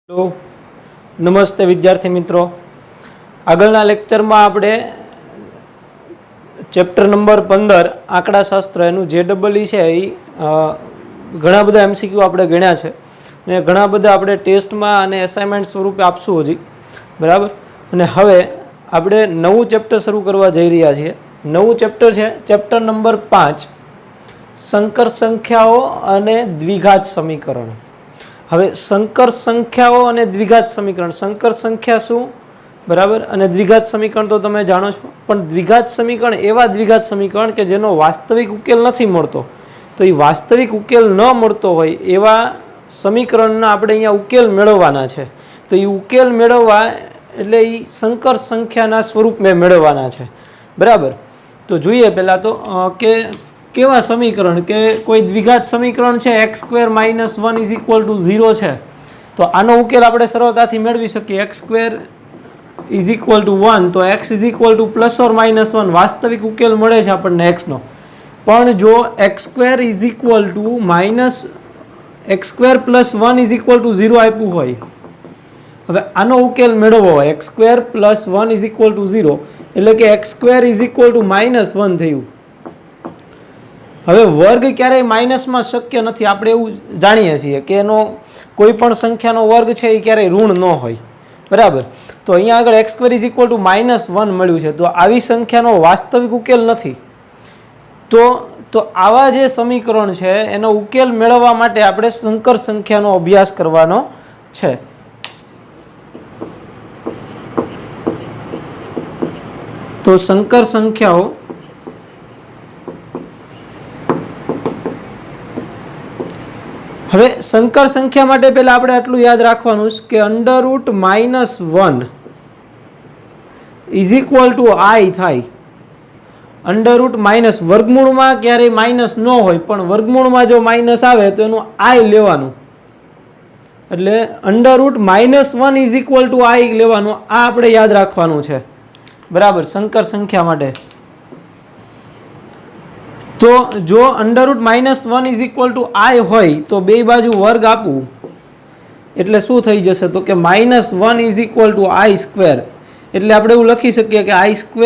Hello नमस्ते विद्यार्थी मित्रों। आगळना लेक्चरमां आपणे चेप्टर नंबर 15 आंकड़ाशास्त्र एनु JEE छे ए घणा बधा एमसीक्यू आपणे गण्या छे ने घणा बधा आपणे टेस्टमां अने एसाइनमेंट स्वरूपे आपशुं हजी बराबर। अने हवे आपणे नवुं चेप्टर शरू करवा जई रह्या छीए। नवुं चेप्टर छे चेप्टर नंबर 5 संकर संख्याओ अने द्विघात समीकरण। हवे संकर संख्याओ अने द्विघात समीकरण, संकर संख्या शुं बराबर अने द्विघात समीकरण तो तमे जाणो छो, पण द्विघात समीकरण एवा द्विघात समीकरण के जेनो वास्तविक उकेल नथी मळतो, तो ए वास्तविक उकेल न मळतो होय एवा समीकरणना आपणे अहींया उकेल मेळववाना छे। तो ए उकेल मेळववा एटले ए संकर संख्याना स्वरूपे मेळववाना छे बराबर। तो जोईए पहेला तो के केवा समीकरण के कोई द्विघात समीकरण है x² - 1 = 0 है तो आनो उकेल आपणे सरळताथी मेळवी शकीए। x² = 1 तो x = ±1 वास्तविक उकेल मळे छे आपणने x नो। पण जो x² + 1 = 0 आप्युं होय, हवे आनो उकेल मेळवવો હોય x² + 1 = 0 એટલે કે x² = -1 थयुं। हवे वर्ग क्यारे माइनस में शक्य नहीं, आपणे एवुं जाणीए छीए कि एनो कोईपण संख्यानो वर्ग छे ए क्यारे ऋण न होय बराबर। तो अहींया आगळ x² = -1 मळ्युं छे तो आवी संख्यानो वास्तविक उकेल नथी। तो आवा जे समीकरण छे एनो उकेल मेळववा माटे आपणे संकर संख्यानो अभ्यास करवानो छे। तो संकर संख्याओ हवे संकर संख्या माटे पहेला आपणे आटલું याद राखवानुं के √-1 = i थाय। √- वर्गमूळमां क्यारे माइनस न होय पण वर्गमूळमां जो माइनस आवे तो एनुं i लेवानुं, એટલે √-1 = i लेवानुं। आ आपणे याद राखवानुं छे बराबर संकर संख्या माटे। तो जो √-1 = i होय तो बे बाजू वर्ग आपू एटले शुं थई जशे तो के -1 = i²। एटले आपणे एवुं लखी सकीए के i² =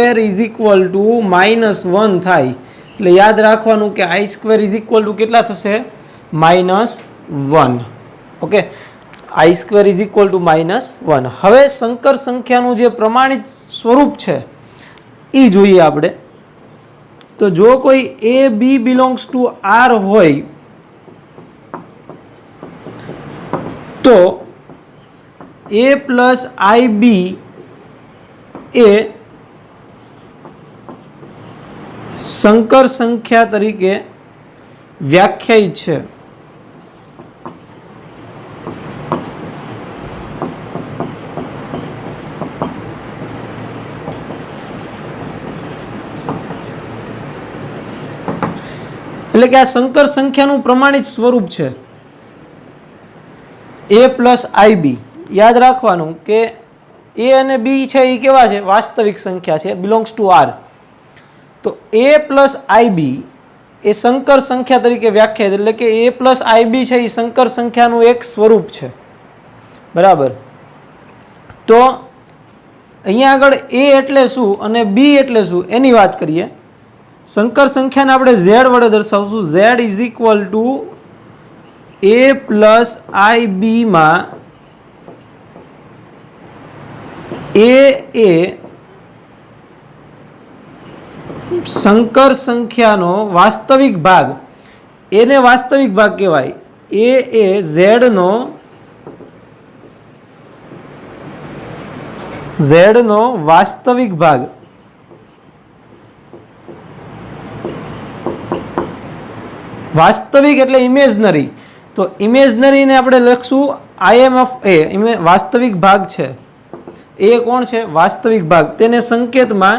-1 थाय। एटले याद राखवानुं के i² = केटला थशे -1। Okay, i² = -1। हवे संकर संख्यानुं जे प्रमाणित स्वरूप छे ई जोईए आपणे। तो जो कोई a b belongs to R होय तो a + ib ए संकर संख्या तरीके व्याख्यायित छे। એટલે કે આ સંકર સંખ્યાનું પ્રમાણિત સ્વરૂપ છે a + ib। યાદ રાખવાનું કે a અને b છે એ કેવા છે વાસ્તવિક સંખ્યા છે, બિલોંગ્સ ટુ r। તો a + ib એ સંકર સંખ્યા તરીકે વ્યાખ્યાયિત, એટલે કે a + ib છે એ સંકર સંખ્યાનું એક સ્વરૂપ છે બરાબર। તો અહીંયા આગળ a એટલે શું અને b એટલે શું એની વાત કરીએ। संकर संख्या ने आपणे z वडे दर्शावशुं। z = a + ib मां a ए संकर संख्यानो वास्तविक भाग, एने वास्तविक भाग कहेवाय। a ए z नो वास्तविक भाग। वास्तविक एटले इमेजनरी, तो इमेजनरी ने आपणे लखशुं IMF a वास्तविक भाग छे। ए कोण छे वास्तविक भाग, तेने संकेतमां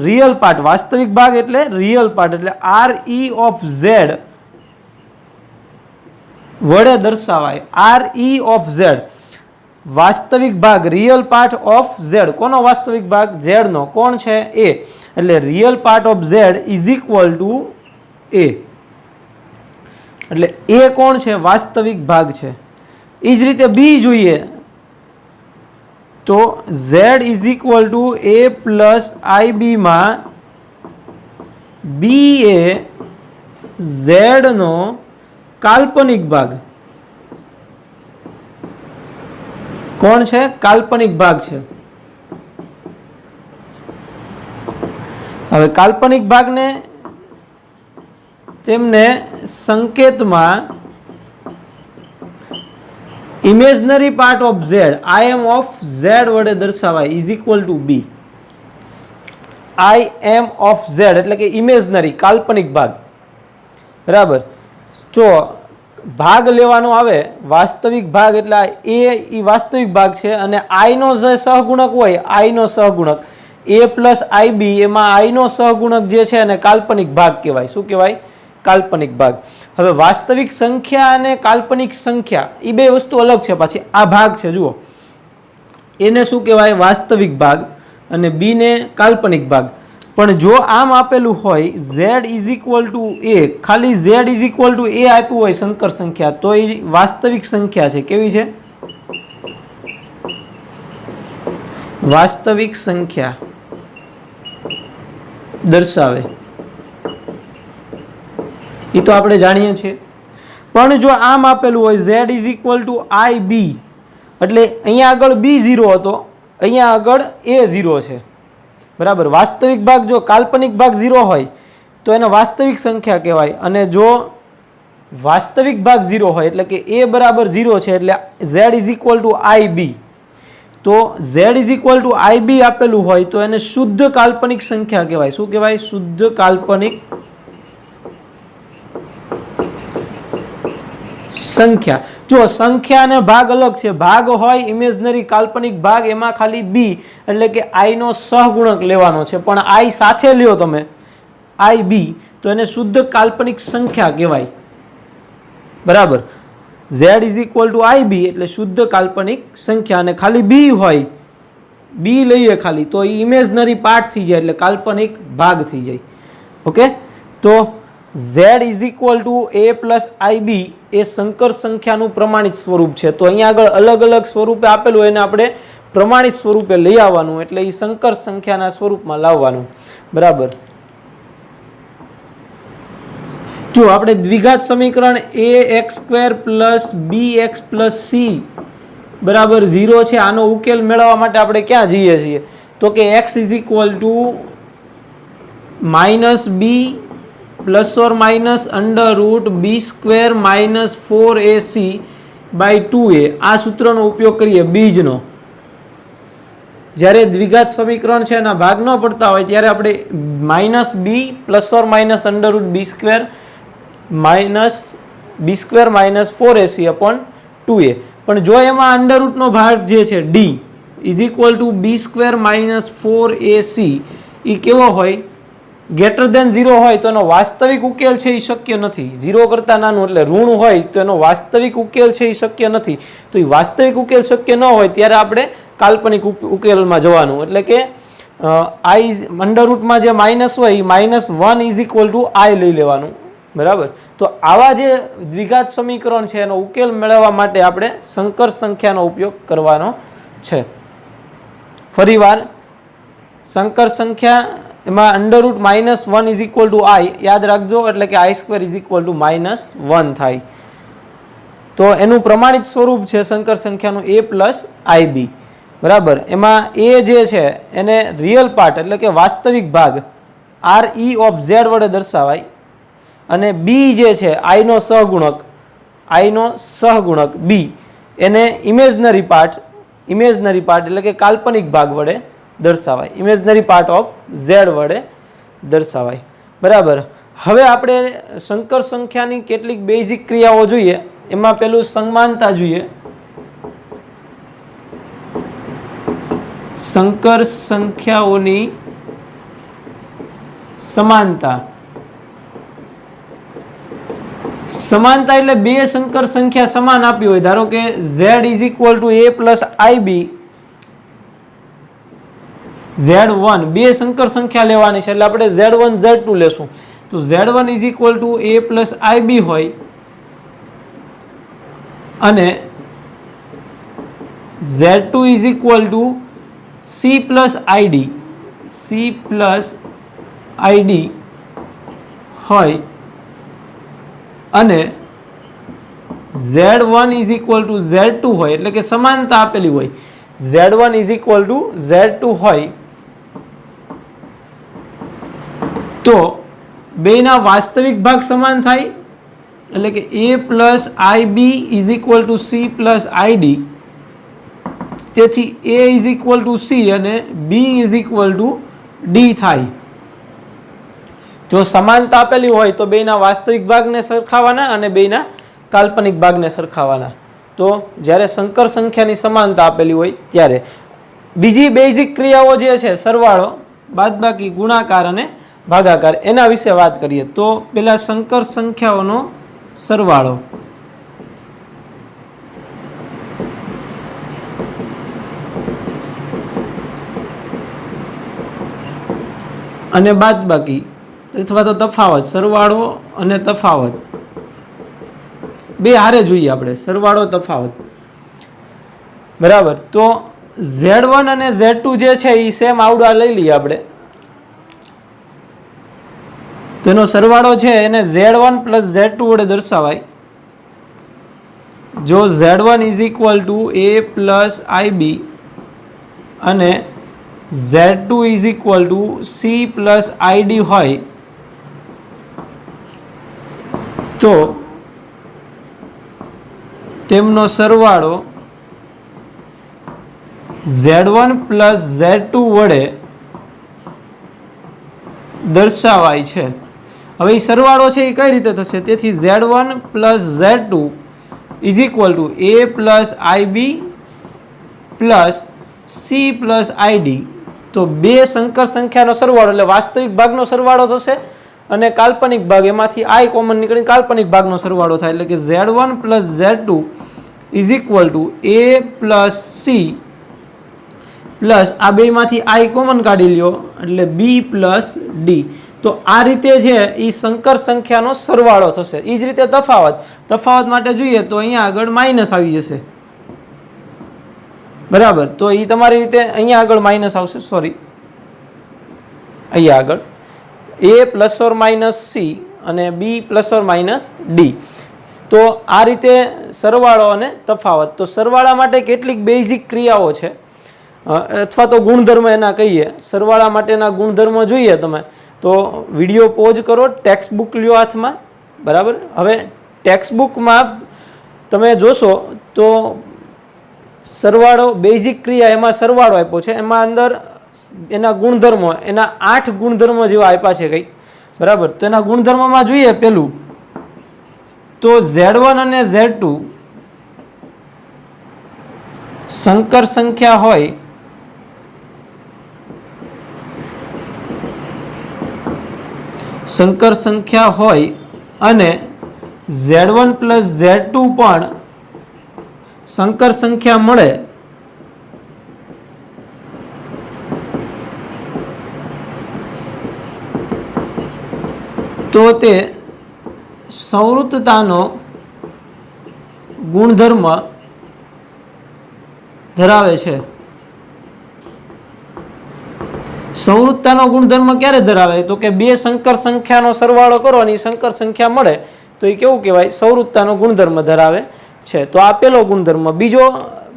रियल पार्ट, वास्तविक भाग एटले रियल पार्ट एटले RE वडे दर्शावाय। RE વાસ્તવિક ભાગ રિયલ પાર્ટ ઓફ ઝેડ. કોનો વાસ્તવિક ભાગ? ઝેડ નો. કોણ છે? એ. એટલે real part of Z is equal to A. એટલે એ કોણ છે? વાસ્તવિક ભાગ છે. એ જ રીતે બી જોઈએ તો Z is equal to A plus I B માં બી એ ઝેડ નો કાલ્પનિક ભાગ. કોણ છે? કાલ્પનિક ભાગ છે. હવે કાલ્પનિક ભાગને તેમને સંકેતમાં imaginary part of Z I M of Z વડે દર્શાવાય is equal to B. I M of Z એટલે કે ઇમેજનરી કાલ્પનિક ભાગ. બરાબર. જો ભાગ લેવાનો આવે વાસ્તવિક ભાગ એટલે એ વાસ્તવિક ભાગ છે અને આઈ નો જે સહગુણક હોય આઈ નો સહગુણક એ પ્લસ આઈ બી એમાં આઈ નો સહગુણક જે છે એને કાલ્પનિક ભાગ કહેવાય. શું કહેવાય? કાલ્પનિક ભાગ. હવે વાસ્તવિક સંખ્યા અને કાલ્પનિક સંખ્યા એ બે વસ્તુ અલગ છે. પાછી આ ભાગ છે જુઓ, એને શું કહેવાય? વાસ્તવિક ભાગ અને બી ને કાલ્પનિક ભાગ. પણ જો આમ આપેલું હોય z ઇઝ ઇક્વલ ટુ એ, ખાલી z ઇઝ ઇક્વલ ટુ એ આપ્યું હોય સંકર સંખ્યા, તો એ વાસ્તવિક સંખ્યા છે. કેવી છે? વાસ્તવિક સંખ્યા દર્શાવે. એ તો આપણે જાણીએ છીએ. પણ જો આમ આપેલું હોય z ઇઝ ઇક્વલ ટુ આઈ બી, એટલે અહીંયા આગળ બી 0 હતો, અહીંયા આગળ એ 0 છે. બરાબર. વાસ્તવિક ભાગ જો કાલ્પનિક ભાગ 0 હોય તો એને વાસ્તવિક સંખ્યા કહેવાય, અને જો વાસ્તવિક ભાગ 0 હોય એટલે કે એ બરાબર 0 છે એટલે z ઇઝ ઇક્વલ ટુ આઈ બી, તો z ઇઝ ઇક્વલ ટુ આઈ બી આપેલું હોય તો એને શુદ્ધ કાલ્પનિક સંખ્યા કહેવાય. શું કહેવાય? શુદ્ધ કાલ્પનિક સંખ્યા. જો સંખ્યા અને ભાગ અલગ છે. ભાગ હોય ઇમેજનરી કાલ્પનિક ભાગ, એમાં ખાલી બી એટલે કે આઈ નો સહગુણક લેવાનો છે. પણ આઈ સાથે લ્યો તમે આઈ બી તો એને શુદ્ધ કાલ્પનિક સંખ્યા કહેવાય. બરાબર. z ઇઝ ઇક્વલ ટુ આઈ બી એટલે શુદ્ધ કાલ્પનિક સંખ્યા, અને ખાલી બી હોય, બી લઈએ ખાલી તો એ ઇમેજનરી પાર્ટ થઈ જાય એટલે કાલ્પનિક ભાગ થઈ જાય. ઓકે. તો z is equal to A plus I B એ સંકર સંખ્યાનું પ્રમાણિત સ્વરૂપ છે. તો અહીંયા આગળ અલગ અલગ સ્વરૂપે આપેલું એને આપણે પ્રમાણિત સ્વરૂપે લઈ આવવાનું, એટલે એ સંકર સંખ્યાના સ્વરૂપમાં લાવવાનું. બરાબર. જો આપણે દ્વિઘાત સમીકરણ એ એક્સ સ્ક્વેર પ્લસ બી એક્સ પ્લસ સી બરાબર 0 છે, આનો ઉકેલ મેળવવા માટે આપણે ક્યાં જઈએ છીએ? તો કે x is equal to minus B plus or minus under root B square minus 4ac by 2a. આ સૂત્રનો ઉપયોગ કરીએ બીજનો. જ્યારે દ્વિઘાત સમીકરણ છે એના ભાગ ન પડતા હોય ત્યારે આપણે minus B plus or minus under root B square minus 4ac upon 2a. પણ જો એમાં અંડર રૂટનો ભાગ જે છે D is equal to B square minus 4ac એ કેવો હોય? ગ્રેટર દેન 0 હોય તો એનો વાસ્તવિક ઉકેલ છે એ શક્ય નથી. 0 કરતાં નાનું એટલે ઋણ હોય તો એનો વાસ્તવિક ઉકેલ છે એ શક્ય નથી. તો એ વાસ્તવિક ઉકેલ શક્ય ન હોય ત્યારે આપણે કાલ્પનિક ઉકેલમાં જવાનું. એટલે કે આઈ અંડર રૂટમાં જે માઇનસ હોય એ -1 ઇઝ ઇક્વલ ટુ આઈ લઈ લેવાનું. બરાબર. તો આવા જે દ્વિઘાત સમીકરણ છે એનો ઉકેલ મેળવવા માટે આપણે સંકર સંખ્યાનો ઉપયોગ કરવાનો છે. ફરીવાર સંકર સંખ્યા એમાં under root -1 is equal to I યાદ રાખજો, એટલે કે I square is equal to -1 થાય. તો એનું પ્રમાણિત સ્વરૂપ છે સંકર સંખ્યાનું એ પ્લસ આઈ બી. બરાબર. એમાં એ જે છે એને રિયલ પાર્ટ એટલે કે વાસ્તવિક ભાગ આર ઈ ઓફ ઝેડ વડે દર્શાવાય, અને બી જે છે આઈનો સહગુણક બી એને ઇમેજનરી પાર્ટ એટલે કે કાલ્પનિક ભાગ વડે દર્શાવાય, ઇમેજનરી પાર્ટ ઓફ ઝેડ વડે દર્શાવાય. બરાબર. હવે આપણે સંકર સંખ્યાની કેટલીક બેઝિક ક્રિયાઓ જોઈએ. એમાં પેલું સમાનતા જોઈએ. સંકર સંખ્યાઓની સમાનતા એટલે બે સંકર સંખ્યા સમાન આપી હોય, ધારો કે z is equal two a plus ib z1, બે સંકર સંખ્યા લેવાની છે એટલે આપણે z1 z2 લેશું. તો z1 is equal two a plus ib હોય અને z2 is equal two c plus id હોય અને z1 is equal two z2 હોય, એટલે કે સમાનતા આપેલી હોય, z1 is equal two z2 હોય તો બેના વાસ્તવિક ભાગ સમાન થાય, એટલે કે a plus ib is equal two c plus id. તેથી a is equal two c અને b is equal two d થાય. જો સમાનતા આપેલી હોય તો બેના વાસ્તવિક ભાગને સરખાવવાના અને બેના કાલ્પનિક ભાગને સરખાવવાના. તો જ્યારે સંકર સંખ્યાની સમાનતા આપેલી હોય ત્યારે. બીજી બેઝિક ક્રિયાઓ જે છે સરવાળો, બાદબાકી, ગુણાકાર અને ભાગાકાર, એના વિશે વાત કરીએ. તો પેલા સંકર સંખ્યાઓનો સરવાળો અને બાદબાકી અથવા તો તફાવત, સરવાળો અને તફાવત બે હારે જોઈએ આપણે, સરવાળો તફાવત, બરાબર. તો z1 અને z2 જે છે એ સેમ આવડા લઈ લઈએ આપણે. તેનો સરવાળો છે એને z1 પ્લસ z2 વડે દર્શાવાય. જો z1 is equal two a plus ib અને z2 is equal two c plus id હોય તો તેમનો સરવાળો z1 પ્લસ z2 વડે દર્શાવાય છે. હવે એ સરવાળો છે એ કઈ રીતે થશે? તેથી z1 plus z2 is equal two a plus ib plus c plus id. તો બે સંકર સંખ્યાનો સરવાળો એટલે વાસ્તવિક ભાગનો સરવાળો થશે અને કાલ્પનિક ભાગ, એમાંથી i કોમન નીકળીને કાલ્પનિક ભાગનો સરવાળો થાય, એટલે કે z1 plus z2 is equal two a plus c plus આ બેમાંથી i કોમન કાઢી લ્યો એટલે b પ્લસ d. તો આ રીતે છે એ સંકર સંખ્યાનો સરવાળો થશે. એ જ રીતે તફાવત માટે જોઈએ તો અહીંયા આગળ માઇનસ આવી જશે, બરાબર. તો એ તમારી રીતે અહીંયા આગળ માઇનસ આવશે, સોરી અહીંયા આગળ a plus or minus c અને b plus or minus d. તો આ રીતે સરવાળો અને તફાવત. તો સરવાળા માટે કેટલીક બેઝિક ક્રિયાઓ છે અથવા તો ગુણધર્મ એના કહીએ. સરવાળા માટેના ગુણધર્મ જોઈએ તમે તો વિડીયો પોઝ કરો, ટેક્સ્ટ બુક લ્યો હાથમાં, બરાબર. હવે ટેક્સ્ટ બુકમાં તમે જોશો તો સરવાળો બેઝિક ક્રિયા, એમાં સરવાળો આપ્યો છે, એમાં અંદર એના ગુણધર્મો, એના 8 ગુણધર્મો જેવા આપ્યા છે કંઈક, બરાબર. તો એના ગુણધર્મમાં જોઈએ પેલું તો z1 અને z2 સંકર સંખ્યા હોય અને z1 પ્લસ z2 પણ સંકર સંખ્યા મળે તો તે સંવૃત્તતાનો ગુણધર્મ ધરાવે છે. સંવૃત્તતાનો ગુણધર્મ ક્યારે ધરાવે? તો કે બે સંકર સંખ્યાનો સરવાળો કરો અને સંકર સંખ્યા મળે તો એ કેવું કહેવાય? સંવૃત્તતાનો ગુણધર્મ ધરાવે છે. તો આ પેલો ગુણધર્મ. બીજો,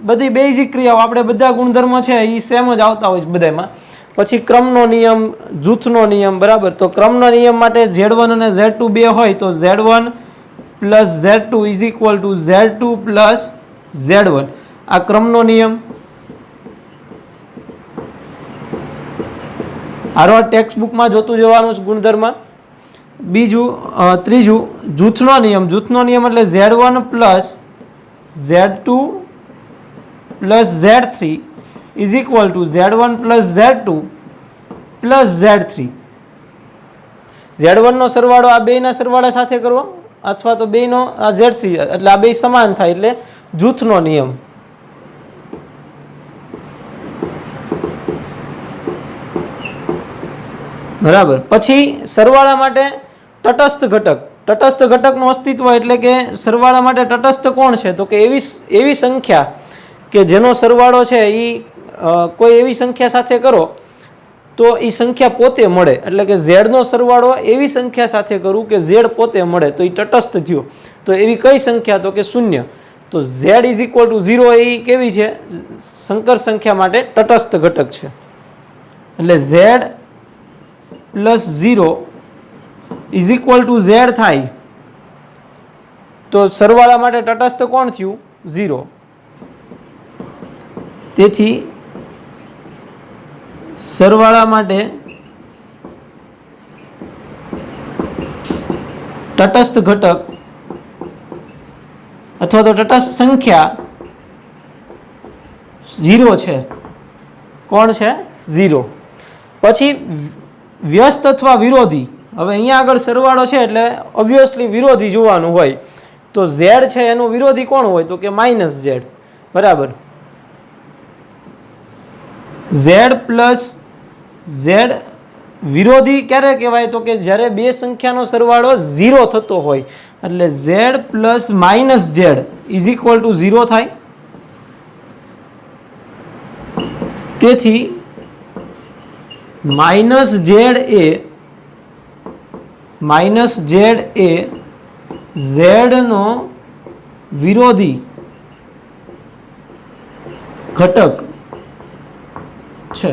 બધી બેઝિક ક્રિયાઓ આપણે બધા ગુણધર્મ છે એ સેમ જ આવતા હોય છે બધામાં. પછી ક્રમનો નિયમ, જૂથનો નિયમ, બરાબર. તો ક્રમનો નિયમ માટે z1 અને z2 બે હોય તો z1 plus z2 is equal two z2 plus z1. આ ક્રમનો નિયમ. હારો ટેક્સ્ટ બુકમાં જોતું જવાનું ગુણધર્મ. ત્રીજું જૂથનો નિયમ. જૂથનો નિયમ એટલે z1 plus z2 plus z3 is equal to z1 plus z2 plus z3. z1 નો સરવાળો આ બેના સરવાળા સાથે કરવો અથવા તો બેનો આ Z3 એટલે આ બે સમાન થાય એટલે જૂથનો નિયમ. બરાબર. પછી સરવાળા માટે તટસ્થ ઘટક. તટસ્થ ઘટકનું અસ્તિત્વ એટલે કે સરવાળા માટે તટસ્થ કોણ છે? તો કે એવી સંખ્યા કે જેનો સરવાળો છે એ કોઈ એવી સંખ્યા સાથે કરો તો એ સંખ્યા પોતે મળે. એટલે કે ઝેડનો સરવાળો એવી સંખ્યા સાથે કરું કે ઝેડ પોતે મળે તો એ તટસ્થ થયો. તો એવી કઈ સંખ્યા? તો કે શૂન્ય. તો ઝેડ ઇઝ ઇક્વલ ટુ 0 એ કેવી છે? સંકર સંખ્યા માટે તટસ્થ ઘટક છે. એટલે Z plus 0 is equal to Z થાય તો સરવાળા માટે તટસ્થ કોણ થયું? 0. તેથી સરવાળા માટે તટસ્થ ઘટક અથવા તો તટસ્થ સંખ્યા 0 છે. કોણ છે? 0. પછી વ્યસ્ત અથવા વિરોધી. હવે અહીંયા આગળ સરવાળો છે એટલે ઓબ્વિયસલી વિરોધી જોવાનું હોય. તો ઝેડ છે એનું વિરોધી કોણ હોય? તો કે માઇનસ ઝેડ. બરાબર. ઝેડ પ્લસ ઝેડ વિરોધી ક્યારે કહેવાય? તો કે જ્યારે બે સંખ્યાનો સરવાળો 0 થતો હોય. એટલે Z plus minus Z is equal to 0 થાય. તેથી માઇનસ ઝેડ એ ઝેડનો વિરોધી ઘટક છે.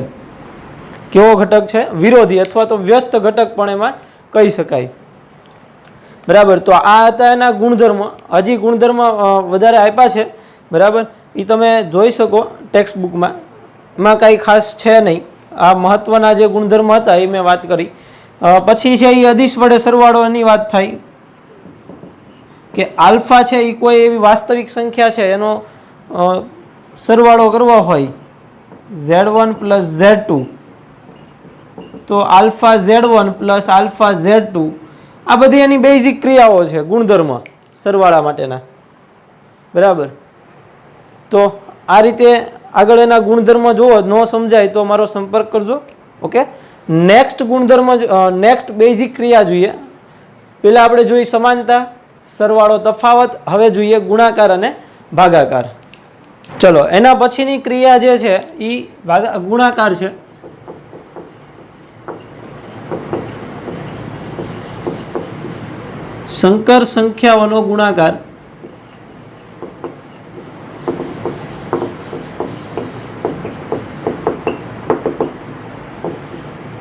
કેવો ઘટક છે? વિરોધી અથવા તો વ્યસ્ત ઘટક પણ એમાં કહી શકાય. બરાબર. તો આ હતા એના ગુણધર્મ. હજી ગુણધર્મ વધારે આપ્યા છે. બરાબર. એ તમે જોઈ શકો ટેક્સ્ટ બુકમાં. એમાં કાંઈ ખાસ છે નહીં. આ મહત્વના જે ગુણધર્મ હતા એ મેં વાત કરી. પછી છે એ અદિશ વડે સરવાળોની વાત થાય કે આલ્ફા છે એ કોઈ એવી વાસ્તવિક સંખ્યા છે એનો સરવાળો કરવો હોય Z1 પ્લસ Z2 તો alpha Z1 plus alpha Z2 આ બધી એની બેઝિક ક્રિયાઓ છે ગુણધર્મ સરવાળા માટેના. બરાબર. તો આ રીતે આગળ એના ગુણધર્મ જોવો ન સમજાય તો મારો સંપર્ક કરજો. ઓકે. નેક્સ્ટ ગુણધર્મ નેક્સ્ટ બેઝિક ક્રિયા જોઈએ. પહેલા આપણે જોઈ સમાનતા, સરવાળો, તફાવત. હવે જોઈએ ગુણાકાર અને ભાગાકાર. ચલો એના પછીની ક્રિયા જે છે એ ગુણાકાર છે. સંકર સંખ્યાઓનો ગુણાકાર.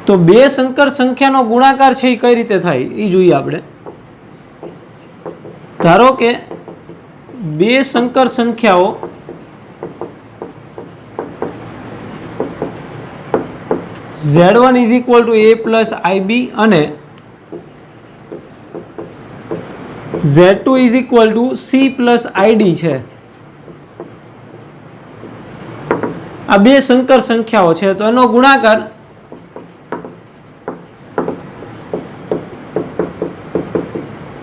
તો બે સંકર સંખ્યાનો ગુણાકાર છે એ કઈ રીતે થાય એ જોઈએ આપણે. ધારો કે બે સંકર સંખ્યાઓ Z1 is equal two A plus IB અને Z2 is equal two C plus ID છે. આ બે સંકર સંખ્યાઓ છે તો એનો ગુણાકાર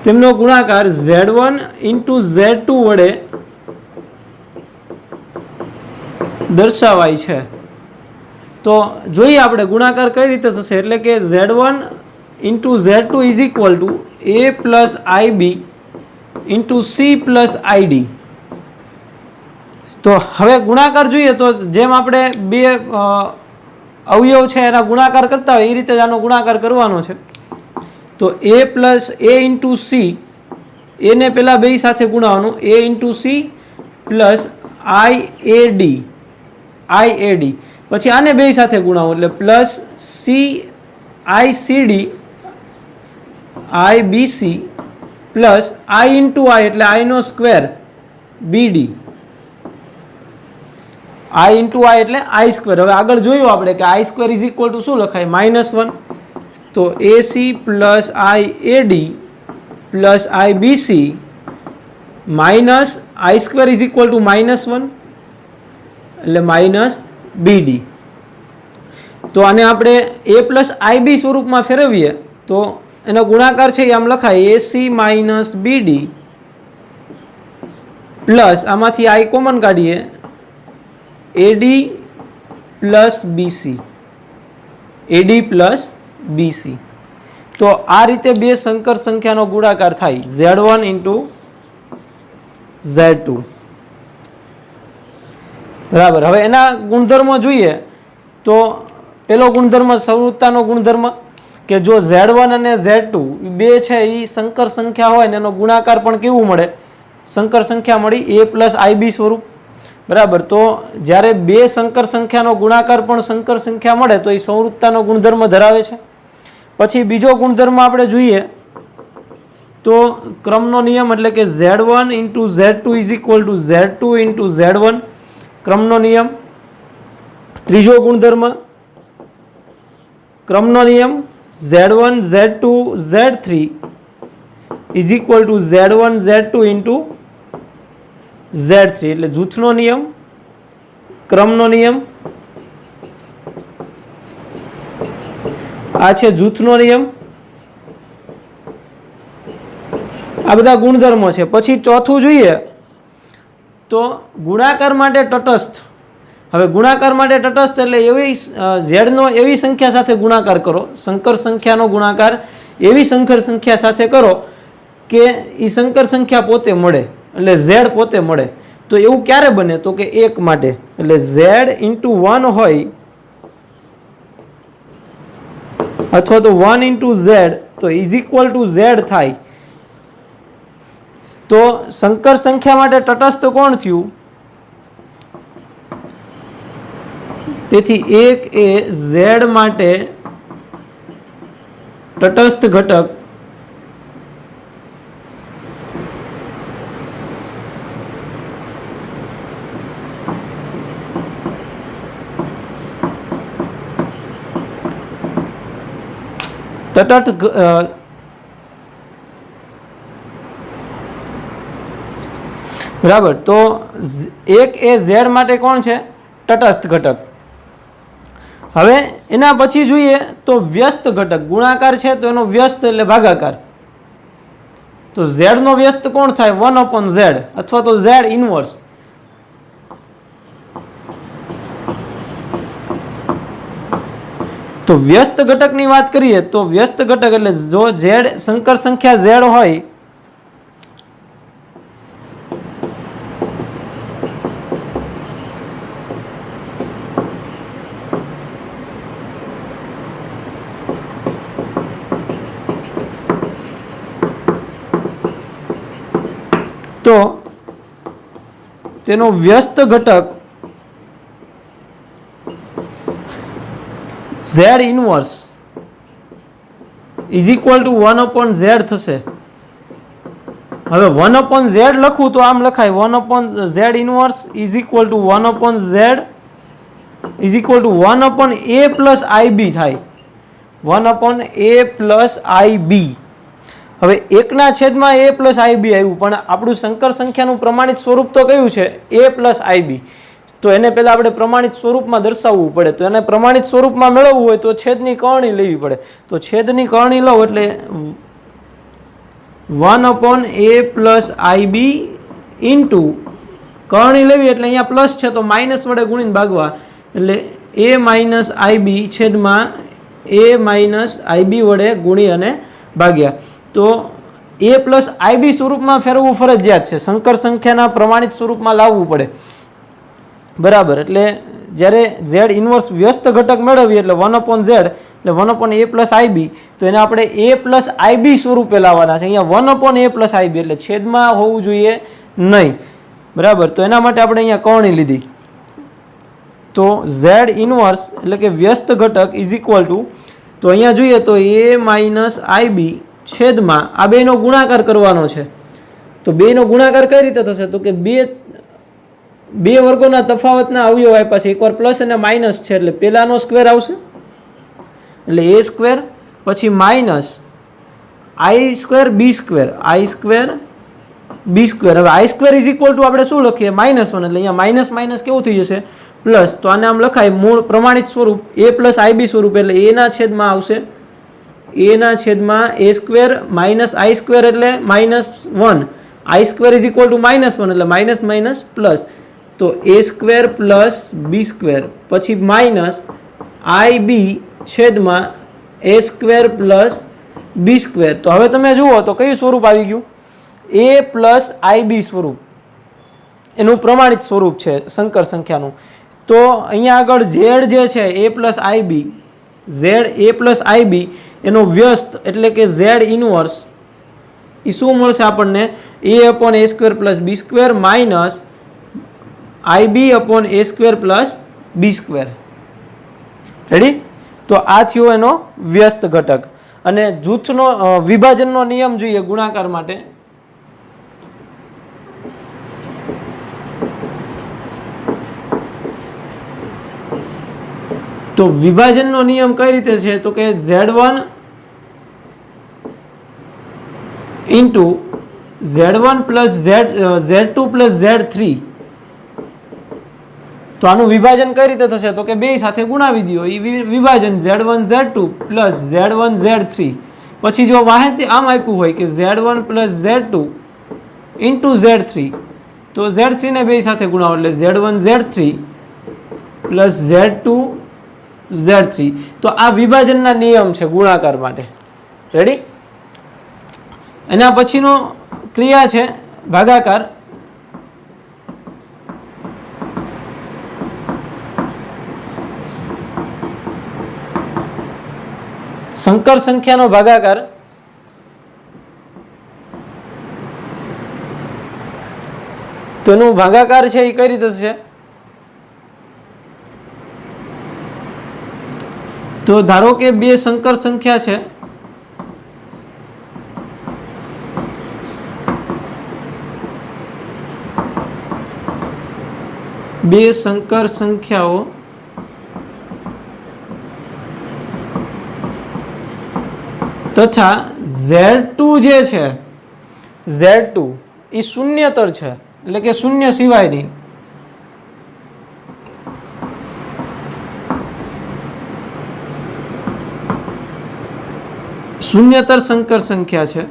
તેમનો ગુણાકાર Z1 ઇન્ટુ Z2 વડે દર્શાવાય છે. તો જોઈએ આપણે ગુણાકાર કઈ રીતે થશે. એટલે કે Z1 into Z2 is equal two A plus IB into C plus ID. તો હવે ગુણાકાર જોઈએ તો જેમ આપણે બે અવયવ છે એના ગુણાકાર કરતા હોય એ રીતે જ આનો ગુણાકાર કરવાનો છે. તો A plus A into C એને પેલા બે સાથે ગુણાવવાનું. A into C plus IAD પછી આને બે સાથે ગુણાવો એટલે plus CICD IBC plus I into I એટલે I નો square BD I into I એટલે I સ્ક્વેર. હવે આગળ જોયું આપણે કે I square is equal to શું લખાય? -1. તો AC plus IAD plus IBC minus I square is equal to -1 એટલે માઇનસ BD. તો આને આપણે A પ્લસ IB સ્વરૂપમાં ફેરવીએ તો એનો ગુણાકાર છે એ આમ લખાય AC માઇનસ BD પ્લસ આમાંથી I કોમન કાઢીએ AD plus BC, AD plus BC. તો આ રીતે બે સંકર સંખ્યાનો ગુણાકાર થાય Z1 ઇન્ટુ Z2. બરાબર. હવે એના ગુણધર્મો જોઈએ તો પેલો ગુણધર્મ સંવૃત્તાનો ગુણધર્મ કે જો Z1 અને Z2 બે છે એ સંકર સંખ્યા હોય ને એનો ગુણાકાર પણ કેવું મળે, સંકર સંખ્યા મળી A પ્લસ IB સ્વરૂપ. બરાબર. તો જ્યારે બે સંકર સંખ્યાનો ગુણાકાર પણ સંકર સંખ્યા મળે તો એ સંવૃત્તાનો ગુણધર્મ ધરાવે છે. પછી બીજો ગુણધર્મ આપણે જોઈએ તો ક્રમનો નિયમ એટલે કે Z1 into Z2 is equal two Z2 into Z1 ક્રમનો નિયમ. ત્રીજો ગુણધર્મ ક્રમનો નિયમ Z1 Z2 Z3 is equal to Z1 Z2 into Z3 એટલે જૂથનો નિયમ, ક્રમનો નિયમ. આ છે જૂથનો નિયમ. આ બધા ગુણધર્મો છે. પછી ચોથું જોઈએ તો ગુણાકાર માટે તટસ્થ. હવે ગુણાકાર માટે તટસ્થ એટલે એવી ઝેડનો એવી સંખ્યા સાથે ગુણાકાર કરો, સંકર સંખ્યાનો ગુણાકાર એવી સંકર સંખ્યા સાથે કરો કે એ સંકર સંખ્યા પોતે મળે એટલે ઝેડ પોતે મળે. તો એવું ક્યારે બને તો કે 1 માટે એટલે ઝેડ ઇન્ટુ 1 હોય અથવા તો 1 ઇન્ટુ ઝેડ તો ઇઝ ઇક્વલ ટુ ઝેડ થાય. તો સંકર સંખ્યા માટે તટસ્થ કોણ થયું? તેથી 1 એ ઝેડ માટે તટસ્થ ઘટક બરાબર. તો 1 એ ઝેડ માટે કોણ છે? તટસ્થ ઘટક. હવે એના પછી જોઈએ તો વ્યસ્ત ઘટક. ગુણાકાર છે તો એનો વ્યસ્ત એટલે ભાગાકાર. તો ઝેડ નો વ્યસ્ત કોણ થાય? 1/z અથવા તો ઝેડ ઇનવર્સ. તો વ્યસ્ત ઘટકની વાત કરીએ તો વ્યસ્ત ઘટક એટલે જો ઝેડ સંકર સંખ્યા ઝેડ હોય તો તેનો વ્યસ્ત ઘટક Z inverse is equal two 1/z થશે. હવે 1/z લખું તો આમ લખાય 1/z inverse is equal two 1/z is equal two 1/a plus IB થાય. 1/a plus IB. હવે 1 છેદમાં a પ્લસ IB આવ્યું પણ આપણું સંકર સંખ્યાનું પ્રમાણિત સ્વરૂપ તો કયું છે? a plus IB. તો એને પહેલા આપણે પ્રમાણિત સ્વરૂપમાં દર્શાવવું પડે. તો એને પ્રમાણિત સ્વરૂપમાં મેળવવું હોય તો છેદની કરણી લેવી પડે. તો છેદની કરણી લો એટલે 1/a પ્લસ IB ઇન્ટુ કરણી લેવી એટલે અહીંયા પ્લસ છે તો માઇનસ વડે ગુણીને ભાગવા એટલે a માઇનસ IB છેદમાં a માઇનસ IB વડે ગુણી અને ભાગ્યા. તો a પ્લસ IB સ્વરૂપમાં ફેરવવું ફરજિયાત છે. સંકર સંખ્યાના પ્રમાણિત સ્વરૂપમાં લાવવું પડે. બરાબર. એટલે જ્યારે Z ઇનવર્સ વ્યસ્ત ઘટક મેળવીએ એટલે 1/z એટલે 1/a પ્લસ IB તો એને આપણે a પ્લસ IB સ્વરૂપે લાવવાના છે. અહીંયા 1/a પ્લસ IB એટલે છેદમાં હોવું જોઈએ નહીં. બરાબર. તો એના માટે આપણે અહીંયા કરણી લીધી. તો Z ઇનવર્સ એટલે કે વ્યસ્ત ઘટક ઇઝ ઇક્વલ ટુ તો અહીંયા જોઈએ તો a માઇનસ IB છેદમાં આ બેનો ગુણાકાર કરવાનો છે. તો બેનો ગુણાકાર કઈ રીતે થશે તો કે બે વર્ગોના તફાવતના અવયવ આપ્યા છે. એકવાર પ્લસ અને માઇનસ છે એટલે પહેલાનો સ્ક્વેર આવશે એટલે a સ્ક્વેર પછી minus I square B square I square B square. હવે I square is equal two આપણે શું લખીએ? -1 એટલે અહીંયા માઇનસ માઇનસ કેવું થઈ જશે? પ્લસ. તો આને આમ લખાય મૂળ પ્રમાણિત સ્વરૂપ a પ્લસ IB સ્વરૂપ એટલે a ના છેદમાં આવશે એના છેદમાં એ સ્ક્વેર માઇનસ આઈ સ્ક્વેર એટલે -1, આઈ સ્ક્વેર ઇઝ ઇક્વલ ટુ -1 એટલે માઇનસ માઇનસ પ્લસ, તો એ સ્ક્વેર પ્લસ બી સ્ક્વેર પછી માઇનસ આઈ બી છેદમાં એ સ્ક્વેર પ્લસ બી સ્ક્વેર. તો હવે તમે જુઓ તો કયું સ્વરૂપ આવી ગયું? એ પ્લસ આઈ બી સ્વરૂપ, એનું પ્રમાણિત સ્વરૂપ છે સંકર સંખ્યાનું. તો અહીંયા આગળ ઝેડ જે છે એ plus I B, Z A plus I બી એનો વ્યસ્ત એટલે કે ઝેડ ઇનવર્સ એ શું મળશે આપણને? એ અપોન એ સ્ક્વેર પ્લસ બી સ્ક્વેર માઇનસ આઈ બી અપોન એ સ્ક્વેર પ્લસ બી સ્ક્વેર. રેડી? તો આ થયો એનો વ્યસ્ત ઘટક. અને જૂથનો વિભાજનનો નિયમ જોઈએ ગુણાકાર માટે. તો વિભાજનનો નિયમ કઈ રીતે છે? તો કે Z1 into Z1 plus Z2 plus Z3. તો આનું વિભાજન કઈ રીતે થશે? તો કે બે સાથે ગુણાવી દો, એ વિભાજન Z1 Z2 plus Z1 Z3. પછી જો વાહે આમ આપ્યું હોય કે Z1 plus Z2 into Z3, તો Z3 ને બે સાથે ગુણાવો એટલે Z1 Z3 plus Z2 Z3. તો આ વિભાજનના નિયમ છે ગુણાકાર માટે. રેડી? એના પછીનો ક્રિયા છે ભાગાકાર. સંકર સંખ્યાનો ભાગાકાર. તો એનો ભાગાકાર છે એ કઈ રીતે છે? તો ધારો કે બે સંકર સંખ્યા છે, બે સંકર સંખ્યાઓ તથા Z2 જે છે Z2 એ શૂન્યતર છે એટલે કે શૂન્ય સિવાયની. શૂન્યતર સંકર સંખ્યા છે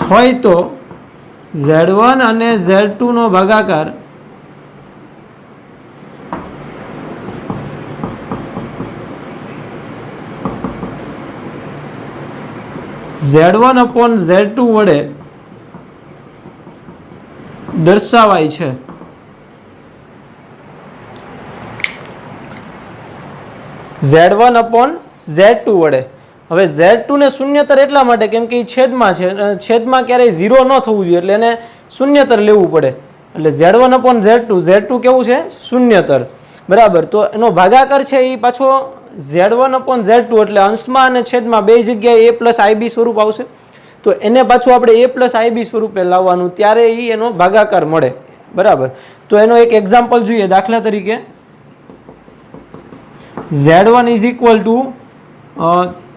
હોય તો Z1 અને Z2 નો ભાગાકાર Z1 અપોન Z2 વડે દર્શાવાય છે. Z1 અપોન Z2 વડે. હવે Z2 ને શૂન્યતર એટલા માટે કેમ કે એ છેદમાં છે, છેદમાં ક્યારેય 0 ન થવું જોઈએ એટલે એને શૂન્યતર લેવું પડે. એટલે Z1 અપોન Z2, Z2 કેવું છે? શૂન્યતર. બરાબર. તો એનો ભાગાકાર છે એ પાછો Z1 અપોન Z2 એટલે અંશમાં અને છેદમાં બે જગ્યાએ A પ્લસ IB સ્વરૂપ આવશે. તો એને પાછું આપણે A પ્લસ IB સ્વરૂપે લાવવાનું, ત્યારે એનો ભાગાકાર મળે. બરાબર. તો એનો એક એક્ઝામ્પલ જોઈએ. દાખલા તરીકે Z1 is equal two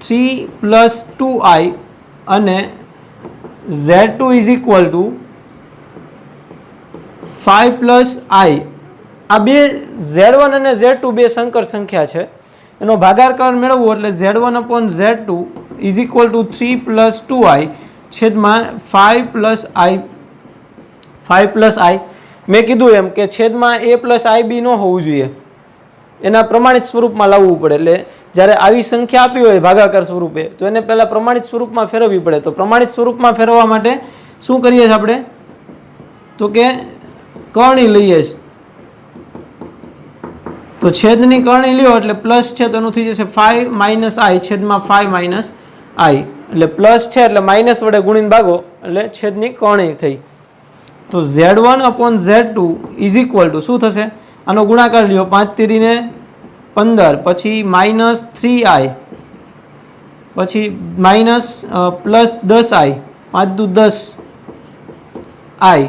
3 plus 2i અને Z2 is equal two 5 plus i. આ બે Z1 અને Z2 બે સંકર સંખ્યા છે. એનો ભાગાકાર મેળવવો એટલે Z1 upon Z2 is equal two 3 plus 2i છેદમાં 5 પ્લસ i. મેં કીધું એમ કે છેદમાં A પ્લસ IB ન હોવું જોઈએ, એના પ્રમાણિત સ્વરૂપમાં લાવવું પડે. એટલે જ્યારે આવી સંખ્યા આપી હોય ભાગાકાર સ્વરૂપે તો એને પહેલાં પ્રમાણિત સ્વરૂપમાં ફેરવવી પડે. તો પ્રમાણિત સ્વરૂપમાં ફેરવવા માટે શું કરીએ છીએ આપણે? તો કે કરણી લઈએ છીએ. તો છેદની કરણી લ્યો એટલે પ્લસ છે તો એનું થઈ જશે 5 માઇનસ i છેદમાં 5 માઇનસ i. એટલે પ્લસ છે એટલે માઇનસ વડે ગુણીને ભાગો એટલે છેદની કરણી થઈ. તો Z1 upon Z2 is equal to શું થશે? આનો ગુણાકાર લ્યો, 5 × 15 પછી માઇનસ 3i પછી માઇનસ પ્લસ 10i 5 × 10i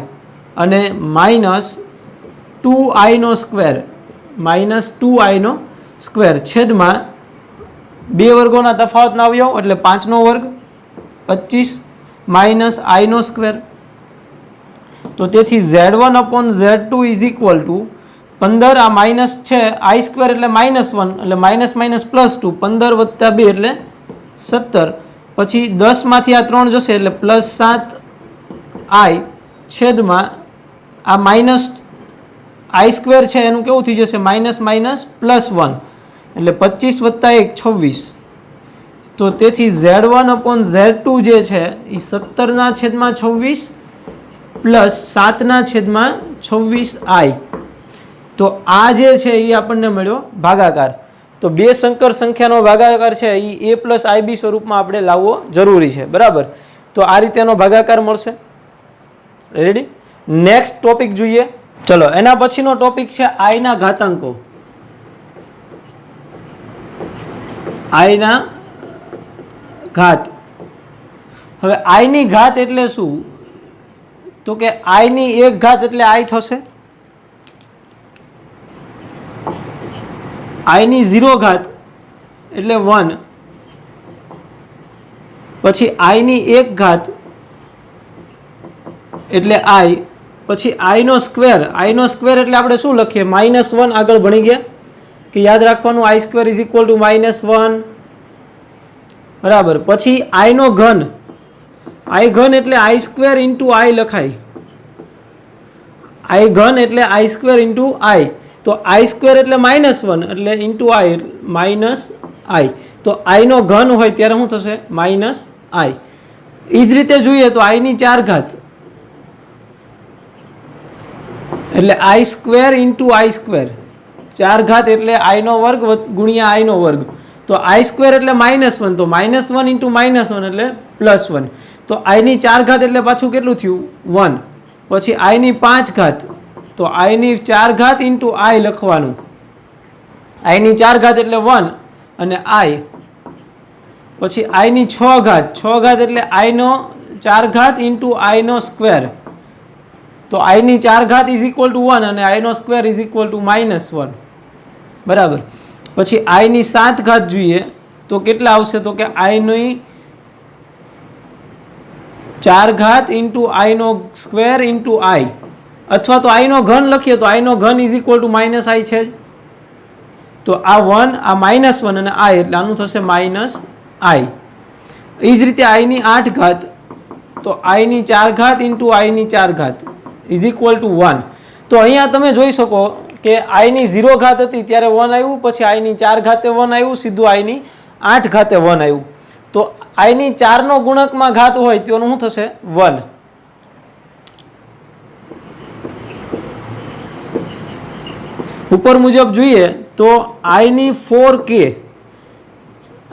અને માઇનસ 2i નો સ્ક્વેર છેદમાં બે વર્ગોના તફાવતના અવયવ એટલે 5 નો વર્ગ 25 માઇનસ i નો સ્ક્વેર. તો તેથી Z1 upon Z2 is equal two 15 આ માઇનસ છે આઈ સ્ક્વેર એટલે -1 એટલે માઇનસ માઇનસ +2 15 + 2 એટલે 17 પછી 10 માંથી આ 3 જશે એટલે +7 આઈ છેદમાં આ માઇનસ આઈ સ્ક્વેર છે એનું કેવું થઈ જશે માઇનસ માઇનસ +1 એટલે 25 + 1 26 તો તેથી Z1/Z2 જે છે એ 17/26 પ્લસ 7/26 આઈ તો આ જે છે એ આપણને મળ્યો ભાગાકાર તો બે સંકર સંખ્યાનો ભાગાકાર છે એ a + ib સ્વરૂપમાં આપણે લાવવો જરૂરી છે બરાબર તો આ રીતે એનો ભાગાકાર મળશે રેડી નેક્સ્ટ ટોપિક જોઈએ ચલો એના પછીનો ટોપિક છે i ના ઘાતાંકો i ના ઘાત હવે i ની ઘાત એટલે શું તો કે i ની એક ઘાત એટલે i થશે i ની 0 ઘાત એટલે 1 પછી i ની એક ઘાત એટલે i પછી i નો સ્ક્વેર એટલે આપણે શું લખીએ -1 આગળ ભણી ગયા કે યાદ રાખવાનું i² = -1 બરાબર પછી i નો ઘન i ઘન એટલે i² * i લખાય i ઘન એટલે i² * i તો i² એટલે -1 એટલે * i તો i નો ઘન હોય ત્યારે શું થશે -i એ જ રીતે જોઈએ તો i ની 4 ઘાત એટલે i² * i², 4 ઘાત એટલે i નો વર્ગ ગુણ્યા i નો વર્ગ તો i² એટલે -1 તો -1 * -1 એટલે +1 તો i ની 4 ઘાત એટલે પાછું કેટલું થયું 1 પછી i ની 5 ઘાત તો i ની 4 ઘાત * i લખવાનું i ની 4 ઘાત એટલે 1 અને i પછી i ની 6 ઘાત એટલે i નો 4 ઘાત * i નો સ્ક્વેર તો i ની 4 ઘાત = 1 અને i નો સ્ક્વેર = -1 બરાબર પછી i ની 7 ઘાત જોઈએ તો કેટલા આવશે તો કે i ની 4 ઘાત * i નો સ્ક્વેર * i અથવા તો i નો ઘન લખીએ તો i નો ઘન = -i છે તો આ 1 આ -1 અને i એટલે આનું થશે -i એ જ રીતે i ની 8 ઘાત તો i ની 4 ઘાત * i ની 4 ઘાત = 1 તો અહીંયા તમે જોઈ શકો કે i ની 0 ઘાત હતી ત્યારે 1 આવ્યું પછી i ની 4 ઘાતે 1 આવ્યું સીધું i ની 8 ઘાતે 1 આવ્યું તો i ની 4 નો ગુણકમાં ઘાત હોય તો શું થશે 1 ઉપર મુજબ જોઈએ તો i ની 4k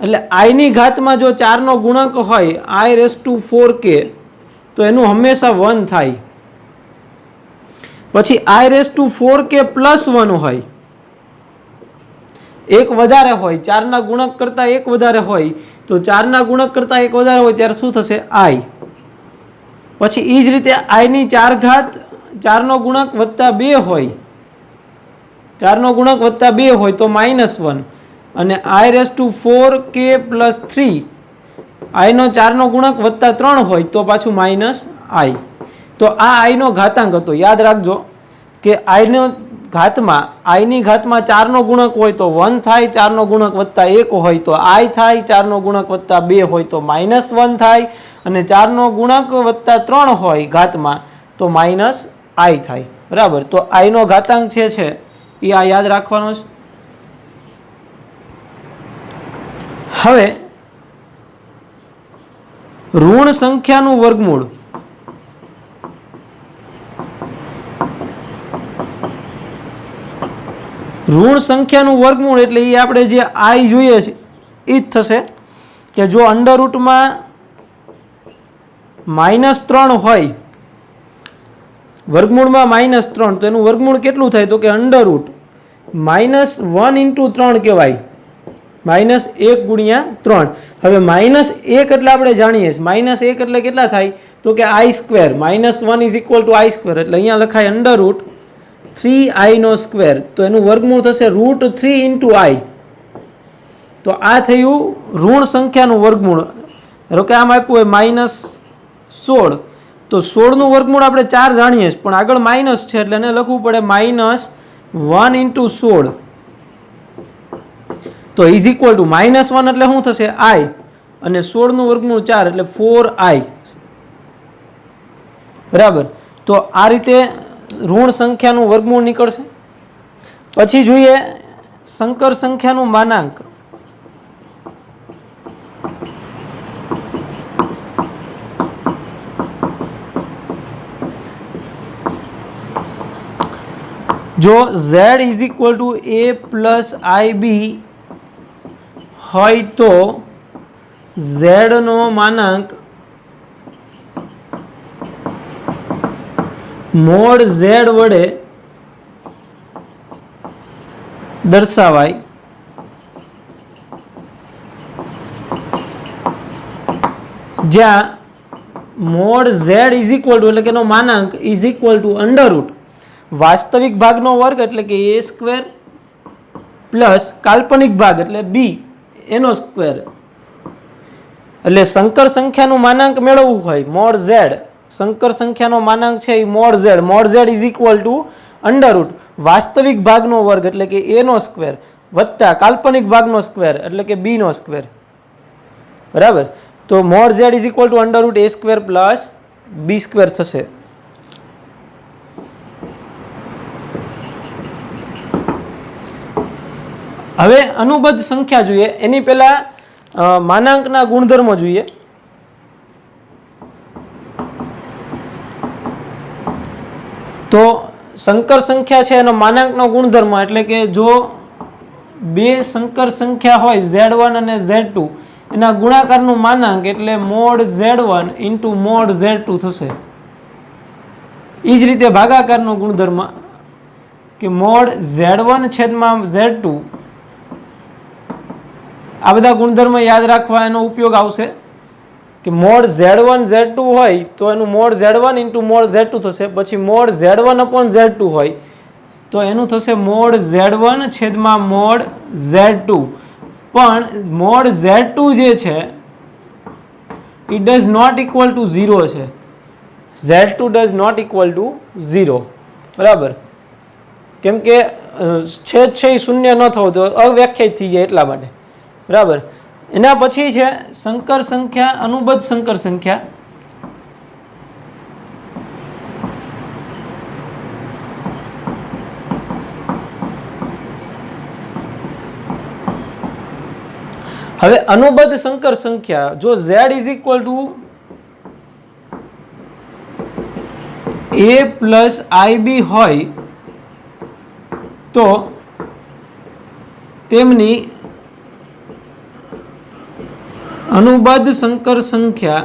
એટલે i ની ઘાતમાં જો 4 નો ગુણક હોય i⁴k તો એનું હંમેશા 1 થાય પછી i⁴k + 1 હોય એક વધારે હોય 4 ના ગુણક કરતા એક વધારે હોય તો 4 ના ગુણક કરતા એક વધારે હોય ત્યારે શું થશે i પછી એ જ રીતે i ની 4 ઘાત 4 નો ગુણક +2 હોય 4 નો ગુણક +2 હોય તો -1 અને i⁴k + 3 i નો 4 નો ગુણક +3 હોય તો પાછું -i તો આ i નો ઘાતાંક હતો યાદ રાખજો કે i નો ઘાતમાં i ની ઘાતમાં 4 નો ગુણક હોય તો 1 થાય 4 નો ગુણક +1 હોય તો i થાય 4 નો ગુણક +2 હોય તો -1 થાય અને 4 નો ગુણક +3 હોય ઘાતમાં તો -i થાય બરાબર તો i નો ઘાતાંક છે એ આ યાદ રાખવાનો છે હવે ઋણ સંખ્યાનું વર્ગમૂળ ઋણ સંખ્યાનું વર્ગમૂળ એટલે એ આપણે જે i જોઈએ છે એ જ થશે કે જો અંડરરૂટમાં -3 હોય વર્ગમૂળમાં -3 તો એનું વર્ગમૂળ કેટલું થાય તો કે અંડરરૂટ -1 * 3 કહેવાય -1 * 3 હવે -1 એટલે આપણે જાણીએ -1 એટલે કેટલા થાય તો કે i², -1 = i² એટલે અહીંયા લખાય અંડરરૂટ 3i નો સ્ક્વેર તો એનું વર્ગમૂળ થશે √3 * i તો આ થયું ઋણ સંખ્યાનું વર્ગમૂળ ધારો કે આમ આપ્યું હોય -16 તો 16 નું વર્ગમૂળ આપણે 4 જાણીએ છીએ પણ આગળ માઇનસ છે એટલે એને લખવું પડે 1 × 16 તો ઇઝ ઇક્વલ ટુ -1 એટલે શું થશે I અને 16 નું વર્ગમૂળ 4 એટલે 4I બરાબર. તો આ રીતે ઋણ સંખ્યાનું વર્ગમૂળ નીકળશે. પછી જોઈએ સંકર સંખ્યાનું માનાંક. જો z is equal two a plus IB હોય તો z નો માનાંક મોડ z વડે દર્શાવાય. જ્યાં mode z is equal two એટલે કે એનો માનાંક ઇઝ ઇક્વલ ટુ અંડરરૂટ વાસ્તવિક ભાગનો વર્ગ એટલે કે a સ્ક્વેર પ્લસ કાલ્પનિક ભાગ એટલે b એનો સ્ક્વેર. એટલે સંકર સંખ્યાનું માનાંક મેળવવું હોય મોડ z, સંકર સંખ્યાનો માનાંક છે એ mod z is equal to under root વાસ્તવિક ભાગનો વર્ગ એટલે કે a નો સ્ક્વેર વત્તા કાલ્પનિક ભાગનો સ્ક્વેર એટલે કે b નો સ્ક્વેર બરાબર. તો mode z is equal to under root a square plus b square થશે. હવે અનુબદ્ધ સંખ્યા જોઈએ એની પહેલા માનાંકના ગુણધર્મો જોઈએ. તો સંકર સંખ્યા છે એનો માનાંકનો ગુણધર્મ એટલે કે જો બે સંકર સંખ્યા હોય z1 અને z2 એના ગુણાકારનું માનાંક એટલે mode z1 into mode z2 થશે. એ જ રીતે ભાગાકારનો ગુણધર્મ કે મોડ z1 છેદમાં z2. આ બધા ગુણધર્મ યાદ રાખવા એનો ઉપયોગ આવશે કે મોડ z1 z2 હોય તો એનું mode z1 into mode z2 થશે. પછી મોડ z1 અપોન z2 હોય તો એનું થશે મોડ z1 છેદમાં મોડ z2. પણ મોડ z2 જે છે it does not equal to 0 છે. z2 does not equal to 0 બરાબર. કેમ કે છેદ છે એ શૂન્ય ન થવો તો અવ્યાખ્યાયિત થઈ જાય એટલા માટે બરાબર. એના પછી છે સંકર સંખ્યા અનુબદ્ધ સંકર સંખ્યા. હવે અનુબદ્ધ સંકર સંખ્યા જો z is equal two a plus IB હોય તો તેમની અનુબદ્ધ સંકર સંખ્યા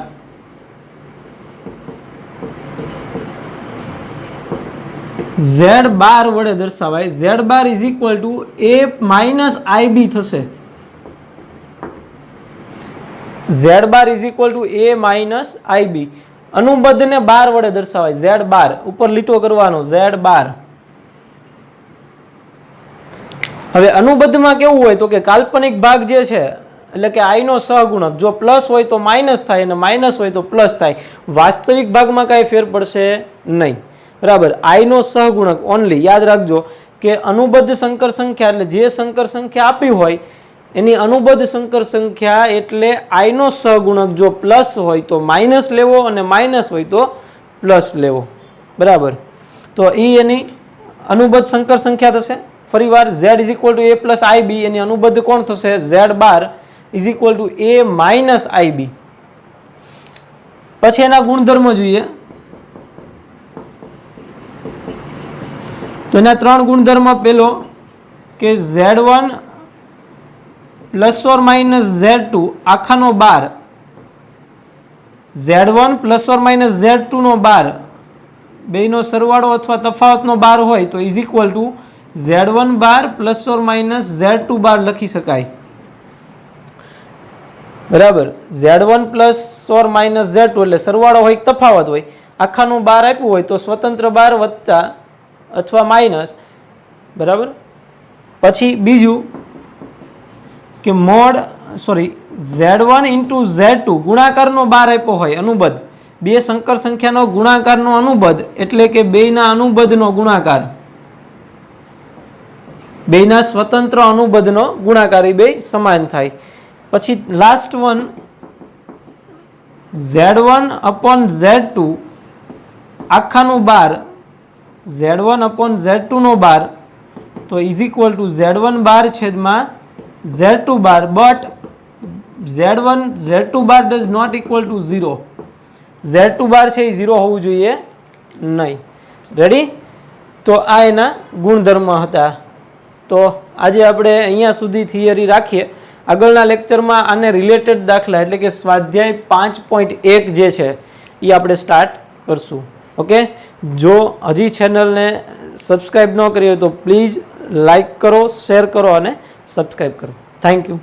z બાર વડે દર્શાવાય. z bar is equal two a minus IB થશે. z bar is equal two a minus IB. અનુબદ્ધ ને બાર વડે દર્શાવાય z બાર ઉપર લીટો કરવાનો z બાર. હવે અનુબદ્ધમાં કેવું હોય તો કે કાલ્પનિક ભાગ જે છે એટલે કે I નો સહગુણક જો પ્લસ હોય તો માઇનસ થાય અને માઇનસ હોય તો પ્લસ થાય. વાસ્તવિક ભાગમાં કાંઈ ફેર પડશે નહીં બરાબર. I નો સહગુણક ઓનલી યાદ રાખજો કે અનુબદ્ધ સંકર સંખ્યા એટલે જે સંકર સંખ્યા આપી હોય એની અનુબદ્ધ સંકર સંખ્યા એટલે I નો સહગુણક જો પ્લસ હોય તો માઇનસ લેવો અને માઇનસ હોય તો પ્લસ લેવો બરાબર. તો એની અનુબદ્ધ સંકર સંખ્યા થશે. ફરીવાર z is equal two a plus IB એની અનુબદ્ધ કોણ થશે z bar is equal two a minus IB. પછી એના ગુણધર્મ જોઈએ તો એના ત્રણ ગુણધર્મ. પેલો કે z1 plus or minus z2 આખાનો 12 z1 plus or minus z2 નો 12 બેનો સરવાળો અથવા તફાવતનો 12 હોય તો is equal to z1 bar plus or minus z2 બાર લખી શકાય બરાબર. z1 plus or minus z2 એટલે સરવાળો હોય તફાવત હોય આખાનું 12 આપ્યું હોય તો સ્વતંત્ર 12 વત્તા અથવા માઇનસ બરાબર. પછી બીજું કે મોડ z1 ઇન્ટુ z2 ગુણાકારનો 12 આપ્યો હોય અનુબદ્ધ બે સંકર સંખ્યાનો ગુણાકારનો અનુબદ્ધ એટલે કે બેના અનુબદ્ધનો ગુણાકાર બેયના સ્વતંત્ર અનુબંધનો ગુણાકાર એ બે સમાન થાય. પછી last one Z1 upon Z2 આખાનું બાર Z1 upon Z2 નો બાર તો is equal to Z1 bar છેદમાં Z2 bar, but Z1 Z2 bar does not equal to 0. Z2 bar છે એ 0 હોવું જોઈએ નહીં. રેડી? તો આ એના ગુણધર્મ હતા. તો આજે આપણે અહીંયા સુધી થિયરી રાખીએ. આગળના લેક્ચરમાં આને રિલેટેડ દાખલા એટલે કે સ્વાધ્યાય 5.1 જે છે એ આપણે સ્ટાર્ટ કરશું. ઓકે, જો હજી ચેનલને સબસ્ક્રાઈબ ન કરી હોય તો પ્લીઝ લાઈક કરો, શેર કરો અને સબસ્ક્રાઈબ કરો. Thank you.